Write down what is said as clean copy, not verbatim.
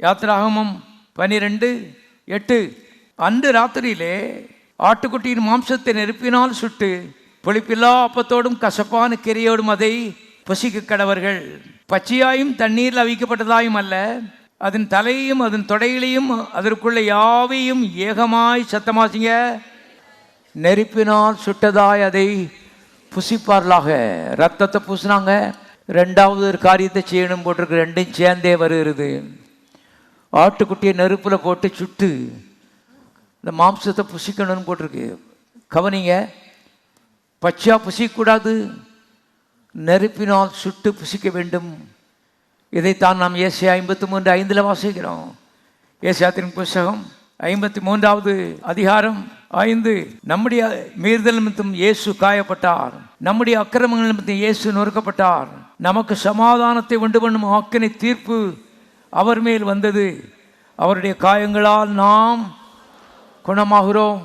யாத்திராகமம் 12:8. அன்று ராத்திரியிலே ஆட்டுக்குட்டியின் மாம்சத்தை நெருப்பினால் சுட்டு புளிப்பில்லா அப்பத்தோடும் கசப்பான கீரையோடும் அதை புசிக்க கடவர்கள். பச்சையாயும் தண்ணீரில் அவிக்கப்பட்டதாயும் அல்ல, அதன் தலையையும் அதன் தொடைகளையும் அதற்குள்ள யாவையும் ஏகமாய் சத்தமாசிங்க நெருப்பினால் சுட்டதாய் அதை புசிப்பார்களாக. ரத்தத்தை பூசினாங்க. ரெண்டாவது ஒரு காரியத்தை செய்யணும் போட்டிருக்கு. ரெண்டும் சேர்ந்தே வருகிறது. ஆட்டுக்குட்டியை நெருப்பில் போட்டு சுட்டு இந்த மாம்சத்தை புசிக்கணும்னு போட்டிருக்கு. கவனிங்க, பச்சையா புசிக்கக்கூடாது, நெருப்பினால் சுட்டு புசிக்க வேண்டும். இதைத்தான் நாம் ஏசாயா 53:5 வாசிக்கிறோம். ஏசாயாவின் புஸ்தகம் 53வது அதிகாரம் 5. நம்முடைய மீறுதல் நிமித்தம் இயேசு காயப்பட்டார், நம்முடைய அக்கிரமங்கள் நிமித்தம் இயேசு நொறுக்கப்பட்டார், நமக்கு சமாதானத்தை உண்டு பண்ணும் ஆக்கினை தீர்ப்பு அவர் மேல் வந்தது, அவருடைய காயங்களால் நாம் குணமாகிறோம்.